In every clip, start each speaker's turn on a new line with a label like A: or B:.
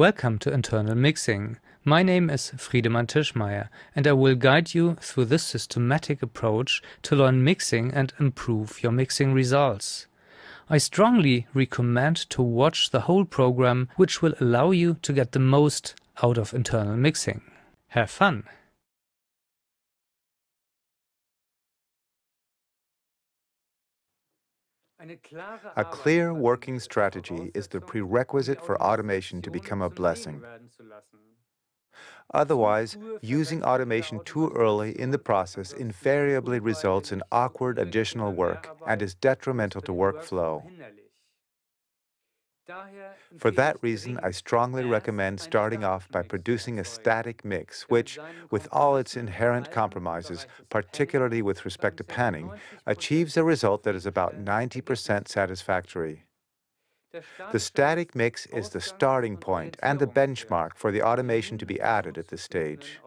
A: Welcome to Internal Mixing. My name is Friedemann Tischmeyer, and I will guide you through this systematic approach to learn mixing and improve your mixing results. I strongly recommend to watch the whole program, which will allow you to get the most out of internal mixing. Have fun!
B: A clear working strategy is the prerequisite for automation to become a blessing. Otherwise, using automation too early in the process invariably results in awkward additional work and is detrimental to workflow. For that reason, I strongly recommend starting off by producing a static mix, which, with all its inherent compromises, particularly with respect to panning, achieves a result that is about 90% satisfactory. The static mix is the starting point and the benchmark for the automation to be added at this stage.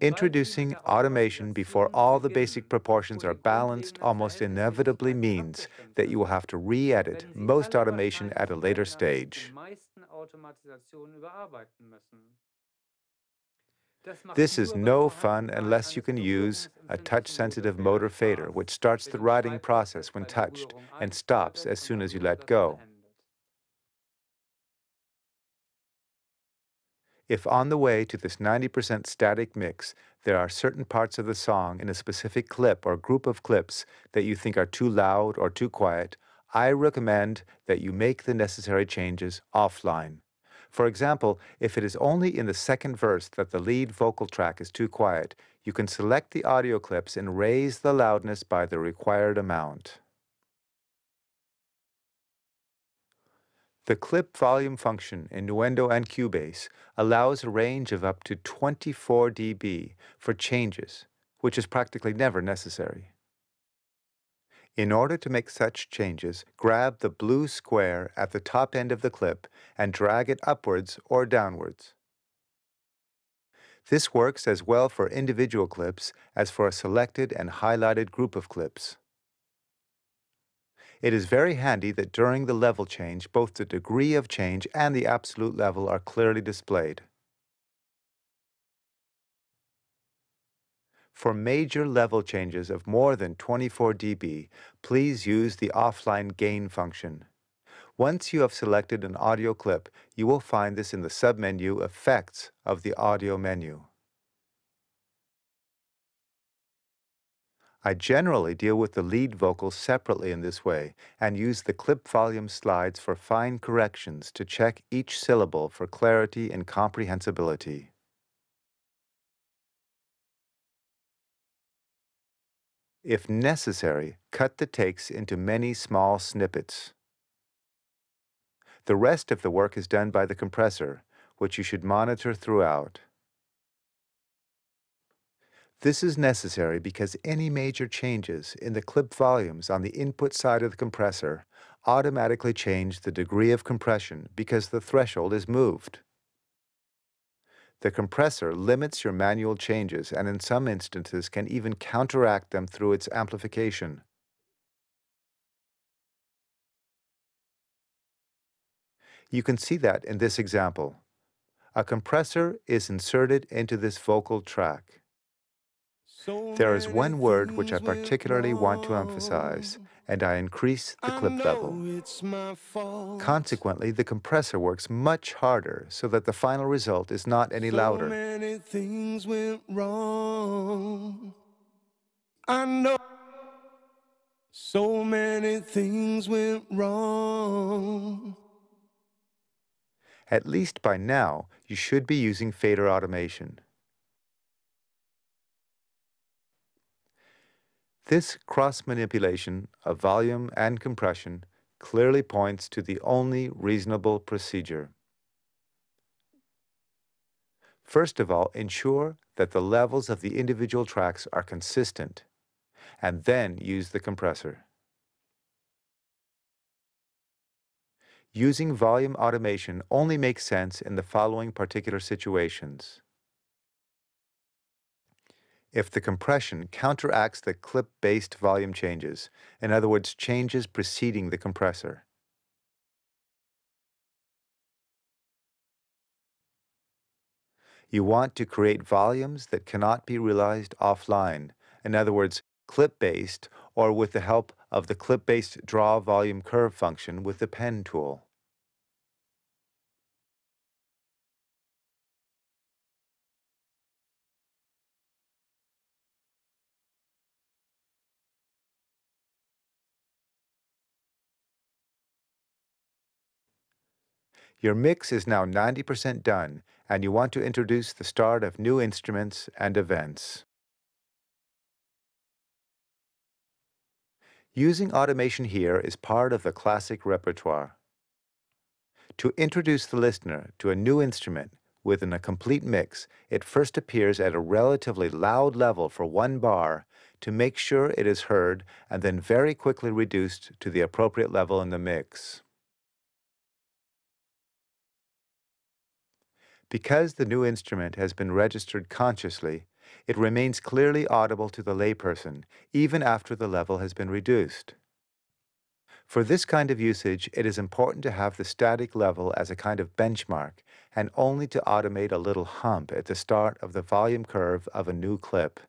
B: Introducing automation before all the basic proportions are balanced almost inevitably means that you will have to re-edit most automation at a later stage. This is no fun unless you can use a touch-sensitive motor fader, which starts the writing process when touched and stops as soon as you let go. If on the way to this 90% static mix, there are certain parts of the song in a specific clip or group of clips that you think are too loud or too quiet, I recommend that you make the necessary changes offline. For example, if it is only in the second verse that the lead vocal track is too quiet, you can select the audio clips and raise the loudness by the required amount. The clip volume function in Nuendo and Cubase allows a range of up to 24 dB for changes, which is practically never necessary. In order to make such changes, grab the blue square at the top end of the clip and drag it upwards or downwards. This works as well for individual clips as for a selected and highlighted group of clips. It is very handy that during the level change, both the degree of change and the absolute level are clearly displayed. For major level changes of more than 24 dB, please use the offline gain function. Once you have selected an audio clip, you will find this in the submenu Effects of the audio menu. I generally deal with the lead vocals separately in this way and use the clip volume slides for fine corrections to check each syllable for clarity and comprehensibility. If necessary, cut the takes into many small snippets. The rest of the work is done by the compressor, which you should monitor throughout. This is necessary because any major changes in the clip volumes on the input side of the compressor automatically change the degree of compression because the threshold is moved. The compressor limits your manual changes and in some instances can even counteract them through its amplification. You can see that in this example. A compressor is inserted into this vocal track. There is one word which I particularly want to emphasize, and I increase the clip level. Consequently, the compressor works much harder so that the final result is not any louder.
C: So many things went wrong. I know so many things went wrong.
B: At least by now, you should be using fader automation. This cross-manipulation of volume and compression clearly points to the only reasonable procedure. First of all, ensure that the levels of the individual tracks are consistent, and then use the compressor. Using volume automation only makes sense in the following particular situations. If the compression counteracts the clip-based volume changes, in other words, changes preceding the compressor. You want to create volumes that cannot be realized offline. In other words, clip-based or with the help of the clip-based draw volume curve function with the pen tool. Your mix is now 90% done, and you want to introduce the start of new instruments and events. Using automation here is part of the classic repertoire. To introduce the listener to a new instrument within a complete mix, it first appears at a relatively loud level for 1 bar to make sure it is heard and then very quickly reduced to the appropriate level in the mix. Because the new instrument has been registered consciously, it remains clearly audible to the layperson, even after the level has been reduced. For this kind of usage, it is important to have the static level as a kind of benchmark and only to automate a little hump at the start of the volume curve of a new clip.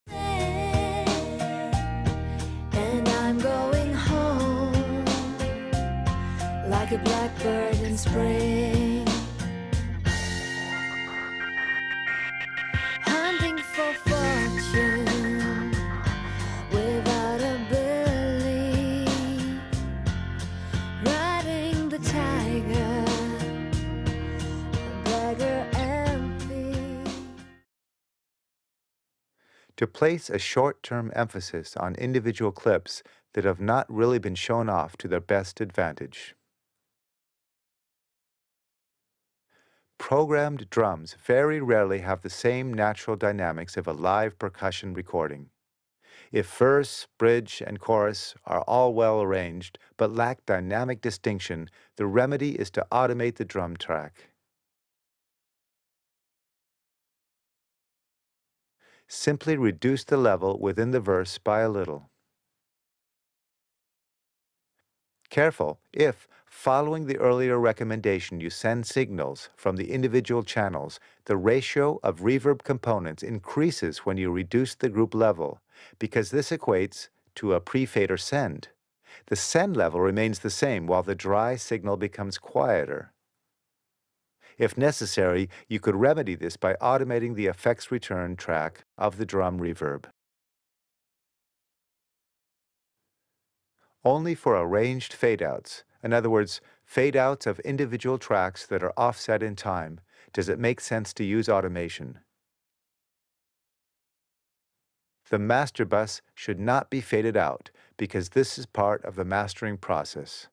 D: And I'm going home like a blackbird in spring, hunting for fortune without a belly, riding the tiger, a beggar empty.
B: To place a short-term emphasis on individual clips that have not really been shown off to their best advantage. Programmed drums very rarely have the same natural dynamics of a live percussion recording. If verse, bridge, and chorus are all well arranged but lack dynamic distinction, the remedy is to automate the drum track. Simply reduce the level within the verse by a little. Careful if, following the earlier recommendation, you send signals from the individual channels, the ratio of reverb components increases when you reduce the group level, because this equates to a pre-fader send. The send level remains the same while the dry signal becomes quieter. If necessary, you could remedy this by automating the effects return track of the drum reverb. Only for arranged fade-outs, in other words, fade-outs of individual tracks that are offset in time, does it make sense to use automation. The master bus should not be faded out because this is part of the mastering process.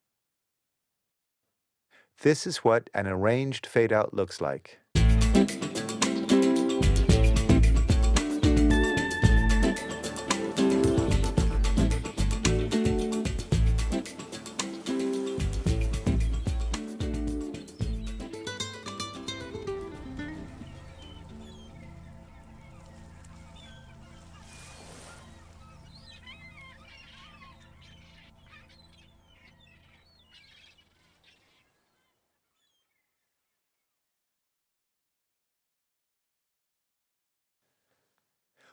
B: This is what an arranged fade-out looks like.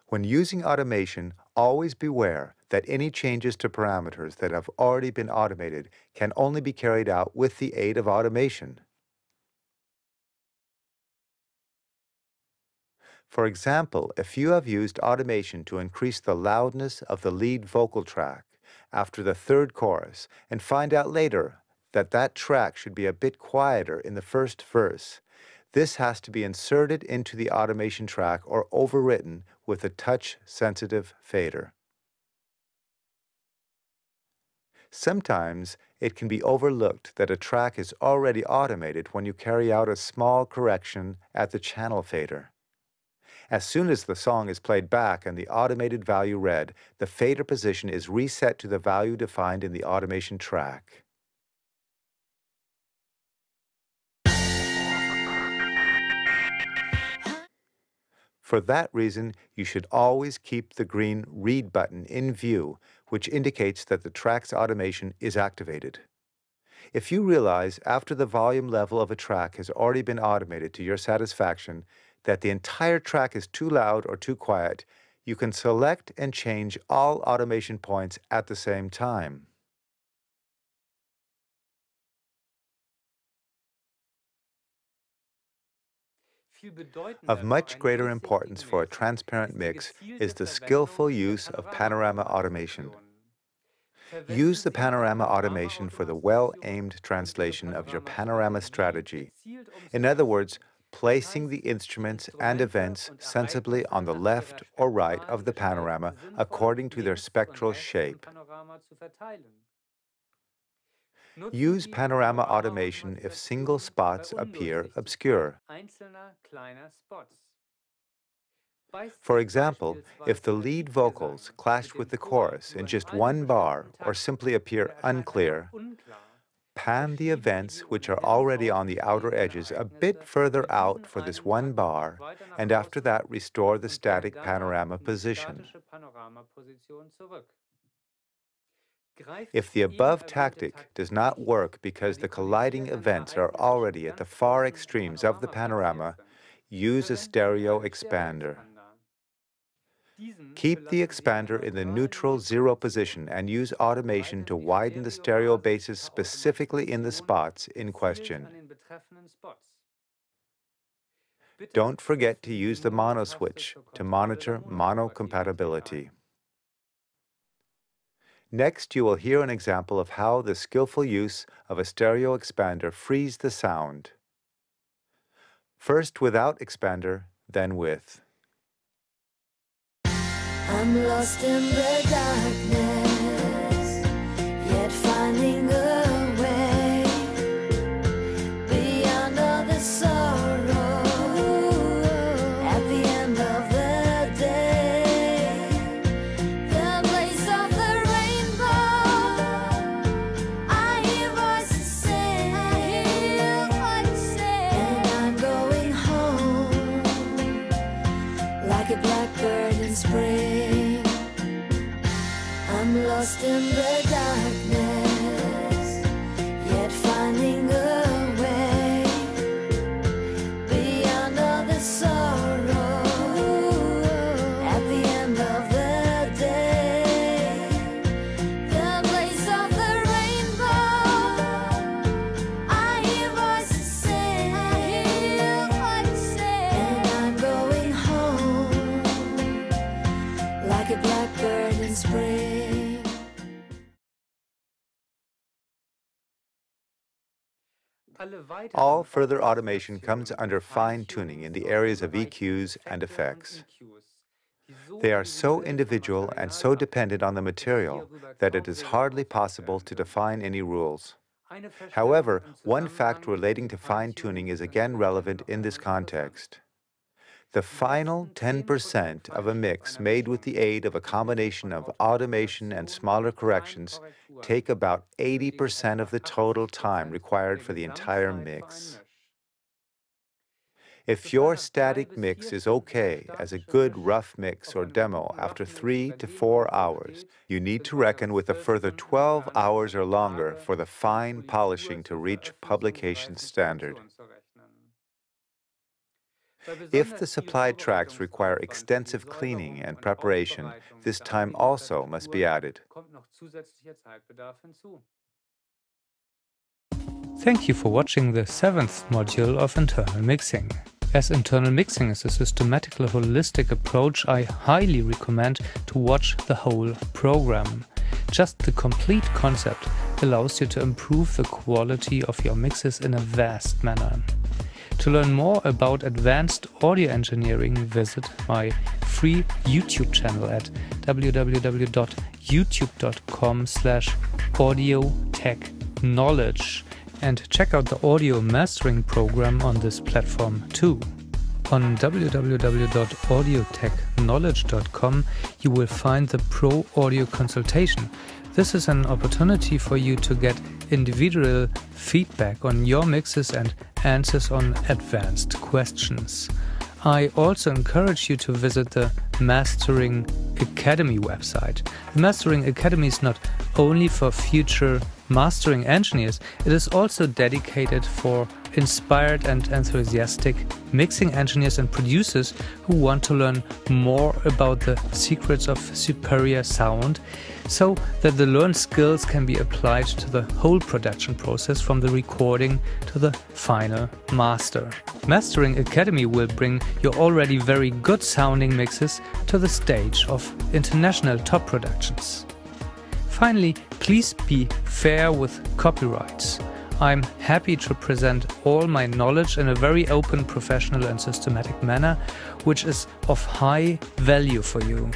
B: When using automation, always beware that any changes to parameters that have already been automated can only be carried out with the aid of automation. For example, if you have used automation to increase the loudness of the lead vocal track after the third chorus and find out later that that track should be a bit quieter in the first verse, this has to be inserted into the automation track or overwritten with a touch-sensitive fader. Sometimes it can be overlooked that a track is already automated when you carry out a small correction at the channel fader. As soon as the song is played back and the automated value read, the fader position is reset to the value defined in the automation track. For that reason, you should always keep the green Read button in view, which indicates that the track's automation is activated. If you realize after the volume level of a track has already been automated to your satisfaction that the entire track is too loud or too quiet, you can select and change all automation points at the same time. Of much greater importance for a transparent mix is the skillful use of panorama automation. Use the panorama automation for the well-aimed translation of your panorama strategy. In other words, placing the instruments and events sensibly on the left or right of the panorama according to their spectral shape. Use panorama automation if single spots appear obscure. For example, if the lead vocals clash with the chorus in just one bar or simply appear unclear, pan the events which are already on the outer edges a bit further out for this one bar, and after that restore the static panorama position. If the above tactic does not work because the colliding events are already at the far extremes of the panorama, use a stereo expander. Keep the expander in the neutral zero position and use automation to widen the stereo bases specifically in the spots in question. Don't forget to use the mono switch to monitor mono compatibility. Next, you will hear an example of how the skillful use of a stereo expander frees the sound. First without expander, then with.
D: I'm lost in the darkness, yet finding a way beyond all the sorrow. At the end of the day, the blaze of the rainbow, I hear voices sing, and I'm going home like a blackbird in spring. I'm lost in the darkness, yet finding a way beyond all the sorrow. At the end of the day, the blaze of the rainbow, I hear voices sing, and I'm going home like a blackbird in spring.
B: All further automation comes under fine-tuning in the areas of EQs and effects. They are so individual and so dependent on the material that it is hardly possible to define any rules. However, one fact relating to fine-tuning is again relevant in this context. The final 10% of a mix made with the aid of a combination of automation and smaller corrections take about 80% of the total time required for the entire mix. If your static mix is okay as a good rough mix or demo after 3 to 4 hours, you need to reckon with a further 12 hours or longer for the fine polishing to reach publication standard. If the supplied tracks require extensive cleaning and preparation, this time also must be added.
A: Thank you for watching the 7th module of internal mixing. As internal mixing is a systematical holistic approach, I highly recommend to watch the whole program. Just the complete concept allows you to improve the quality of your mixes in a vast manner. To learn more about advanced audio engineering, visit my free YouTube channel at www.youtube.com/audiotechknowledge and check out the audio mastering program on this platform too. On www.audiotechknowledge.com you will find the Pro Audio Consultation. This is an opportunity for you to get individual feedback on your mixes and answers on advanced questions. I also encourage you to visit the Mastering Academy website. The Mastering Academy is not only for future mastering engineers, it is also dedicated for inspired and enthusiastic mixing engineers and producers who want to learn more about the secrets of superior sound, so that the learned skills can be applied to the whole production process from the recording to the final master. Mastering Academy will bring your already very good sounding mixes to the stage of international top productions. Finally, please be fair with copyrights. I'm happy to present all my knowledge in a very open, professional and systematic manner, which is of high value for you.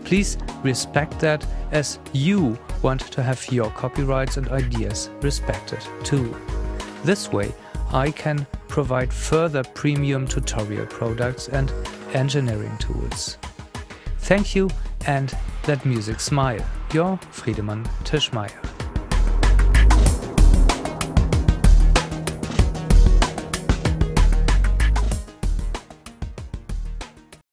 A: Please respect that, as you want to have your copyrights and ideas respected too. This way, I can provide further premium tutorial products and engineering tools. Thank you, and let music smile. Your Friedemann Tischmeyer.